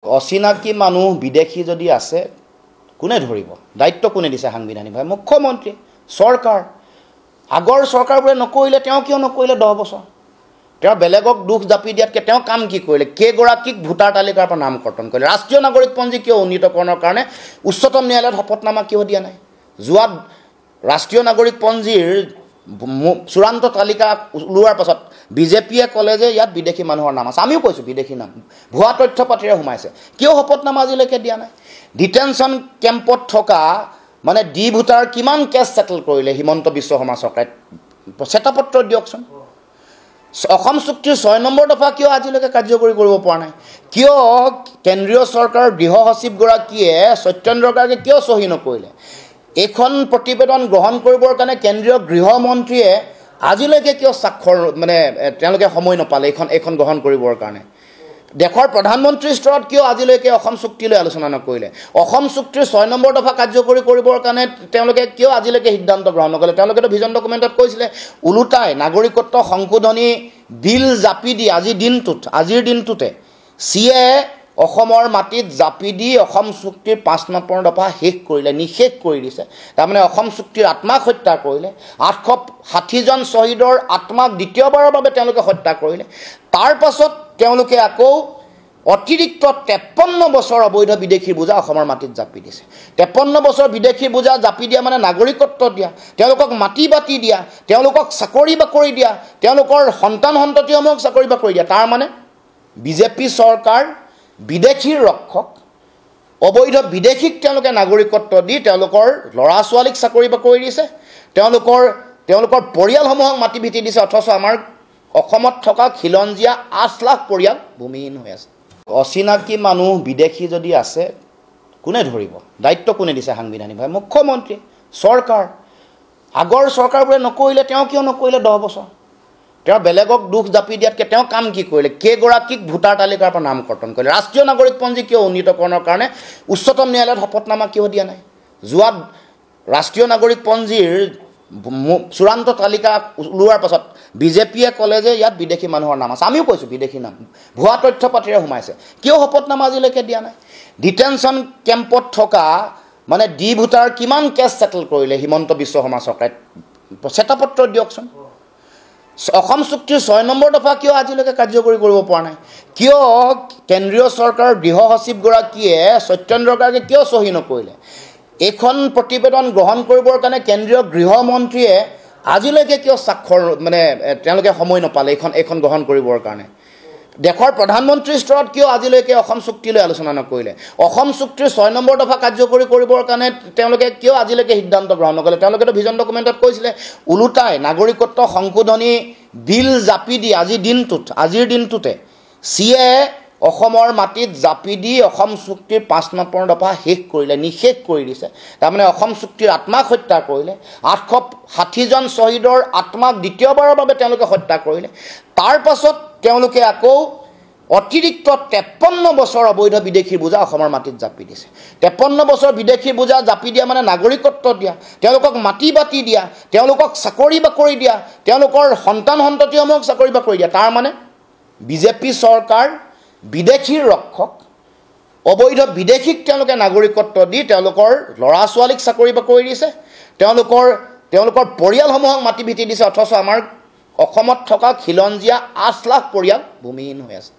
অচিনাকি মানুহ বিদেশী যদি আছে কোনে ধৰিব দায়িত্ব কোনে দিছে সাংবিধানিকভাৱে মুখ্যমন্ত্ৰী চৰকাৰ আগৰ চৰকাৰবোৰে নকৰিলে তেওঁ কিয় নকৰিলে 10 বছৰ তেওঁ বেলেগক দুখ জাপি দিয়াতকৈ তেওঁ কাম কি কৰিলে কেইগৰাকীক ভোটাৰ তালিকাৰ পৰা নাম কৰ্তন কৰিলে ৰাষ্ট্ৰীয় নাগৰিকপঞ্জী কিয় উন্নীতকৰণৰ কাৰণে উচ্চতম ন্যায়ালয়ত শপতনামা কিয় দিয়া নাই যোৱা ৰাষ্ট্ৰীয় নাগৰিকপঞ্জীৰ চূড়ান্ত তালিকা ওলোৱাৰ পাছত বিজেপিয়ে ক'লে যে ইয়াত বিদেশী মানুহৰ নাম আছে আমিও কৈছোঁ বিদেশী নাম ভুৱা তথ্য পাতিৰে সোমাইছে কিয় শপতনামা আজিলৈকে দিয়া নাই ডিটেনশ্যন কেম্পত থকা মানে ডি ভোটাৰ কিমান কেছ সেটেল কৰিলে হিমন্ত বিশ্ব শৰ্মা চৰকাৰে শ্বেতপত্ৰ দিয়কচোন অসম চুক্তিৰ 6 নম্বৰ দফা কিয় আজিলৈকে কাৰ্যকৰী কৰিব পৰা নাই কিয় কেন্দ্ৰীয় চৰকাৰৰ গৃহ সচিবগৰাকীয়ে সত্যেন্দ্ৰ গাৰ্গে কিয় চহী নকৰিলে এখন প্ৰতিবেদন গ্ৰহণ কৰিবৰ কাৰণে কেন্দ্ৰীয় গৃহমন্ত্ৰীয়ে আজিলৈকে কিয় স্বাক্ষৰ মানে তেওঁলোকে সময় নাপালে এখন গ্ৰহণ কৰিবৰ কাৰণে দেশৰ প্ৰধানমন্ত্ৰীৰ স্তৰত কিয় আজিলৈকে অসম চুক্তিলৈ আলোচনা নকৰিলে অসম চুক্তিৰ 6 নম্বৰ দফা কাৰ্যকৰী কৰিবৰ কাৰণে তেওঁলোকে কিয় আজিলৈকে সিদ্ধান্ত গ্ৰহণ নকৰিলে তেওঁলোকেতো ভিজন ডকুমেণ্টত কৈছিলে ওলোটাই নাগৰিকত্ব সংশোধনী বিল জাপি দি আজিৰ দিনটোতে সিয়ে অসমৰ মাটিত জাপি দি অসম চুক্তিৰ 5 নম্বৰ দফা শেষ কৰিলে নিষেধ কৰি দিছে তাৰমানে অসম চুক্তিৰ আত্মাক হত্যা কৰিলে 860 জন শ্বহীদৰ আত্মাক দ্বিতীয়বাৰৰ বাবে তেওঁলোকে হত্যা কৰিলে তাৰ পাছত তেওঁলোকে আকৌ অতিৰিক্ত 53 বছৰ অবৈধ বিদেশী বুজা অসমৰ মাটিত জাপি দিছে 53 বছৰ বিদেশী বুজা জাপি দিয়া মানে নাগৰিকত্ব দিয়া তেওঁলোকক মাটি বাতি দিয়া তেওঁলোকক চাকৰি বাকৰি দিয়া তেওঁলোকৰ সন্তান সন্ততিসমূহক চাকৰি বাকৰি দিয়া তাৰ মানে বিজেপি চৰকাৰ বিদেশীৰ ৰক্ষক অবৈধ বিদেশীক তেওঁলোকে নাগৰিকত্ব দি তেওঁলোকৰ ল'ৰা ছোৱালীক চাকৰি বাকৰি দিছে তেওঁলোকৰ পৰিয়ালসমূহক মাটি ভিটি দিছে অথচ আমাৰ অসমত থকা খিলঞ্জীয়া 8 লাখ পৰিয়াল ভূমিহীন হৈ আছে অচিনাকি মানুহ বিদেশী যদি আছে কোনে ধৰিব দায়িত্ব কোনে দিছে সাংবিধানিকভাৱে মুখ্যমন্ত্ৰী চৰকাৰ আগৰ চৰকাৰবোৰে নকৰিলে তেওঁ কিয় নকৰিলে 10 বছৰ তেওঁ বেলেগক দুখ জাপি দিয়াতকৈ তেওঁ কাম কি কৰিলে কেইগৰাকীক ভোটাৰ তালিকাৰ পৰা নাম কৰ্তন কৰিলে ৰাষ্ট্ৰীয় নাগৰিকপঞ্জী কিয় উন্নীতকৰণৰ কাৰণে উচ্চতম ন্যায়ালয়ত শপতনামা কিয় দিয়া নাই যোৱা ৰাষ্ট্ৰীয় নাগৰিকপঞ্জীৰ চূড়ান্ত তালিকা ওলোৱাৰ পাছত বিজেপিয়ে ক'লে যে ইয়াত বিদেশী মানুহৰ নাম আছে আমিও কৈছোঁ বিদেশী নাম ভুৱা তথ্য পাতিৰে সোমাইছে কিয় শপতনামা আজিলৈকে দিয়া নাই ডিটেনশ্যন কেম্পত থকা মানে ডি ভোটাৰ কিমান কেছ সেটেল কৰিলে হিমন্ত বিশ্ব শৰ্মা চৰকাৰে শ্বেতপত্ৰ দিয়কচোন অসম চুক্তিৰ 6 নম্বৰ দফা কিয় আজিলৈকে কাৰ্যকৰী কৰিব পৰা নাই কিয় কেন্দ্ৰীয় চৰকাৰৰ গৃহ সচিবগৰাকীয়ে সত্যেন্দ্ৰ গাৰ্গে কিয় চহী নকৰিলে এখন প্ৰতিবেদন গ্ৰহণ কৰিবৰ কাৰণে কেন্দ্ৰীয় গৃহমন্ত্ৰীয়ে আজিলৈকে কিয় স্বাক্ষৰ মানে তেওঁলোকে সময় নাপালে এখন গ্ৰহণ কৰিবৰ কাৰণে দেশৰ প্ৰধানমন্ত্ৰীৰ স্তৰত কিয় আজিলৈকে অসম চুক্তিলৈ আলোচনা নকৰিলে অসম চুক্তিৰ 6 নম্বৰ দফা কাৰ্যকৰী কৰিবৰ কাৰণে তেওঁলোকে কিয় আজিলৈকে সিদ্ধান্ত গ্ৰহণ নকৰিলে তেওঁলোকেতো ভিজন ডকুমেণ্টত কৈছিলে ওলোটাই নাগৰিকত্ব সংশোধনী বিল জাপি দি আজিৰ দিনটোতে সিয়ে অসমৰ মাটিত জাপি দি অসম চুক্তিৰ 5 নম্বৰ দফা শেষ কৰিলে নিষেধ কৰি দিছে তাৰমানে অসম চুক্তিৰ আত্মাক হত্যা কৰিলে 860 জন শ্বহীদৰ আত্মাক দ্বিতীয়বাৰৰ বাবে তেওঁলোকে হত্যা কৰিলে তাৰ পাছত তেওঁলোকে আকৌ অতিৰিক্ত 53 বছৰ অবৈধ বিদেশী বুজা অসমৰ মাটিত জাপি দিছে 53 বছৰ বিদেশী বুজা জাপি দিয়া মানে নাগৰিকত্ব দিয়া তেওঁলোকক মাটি বাতি দিয়া তেওঁলোকক চাকৰি বাকৰি দিয়া তেওঁলোকৰ সন্তান সন্ততিসমূহক চাকৰি বাকৰি দিয়া তাৰ মানে বিজেপি চৰকাৰ বিদেশীৰ ৰক্ষক অবৈধ বিদেশীক তেওঁলোকে নাগৰিকত্ব দি তেওঁলোকৰ ল'ৰা ছোৱালীক চাকৰি বাকৰি দিছে তেওঁলোকৰ পৰিয়ালসমূহক মাটি ভিটি দিছে অথচ আমাৰ অসমত থকা খিলঞ্জীয়া 8 লাখ পৰিয়াল ভূমিহীন হৈ আছে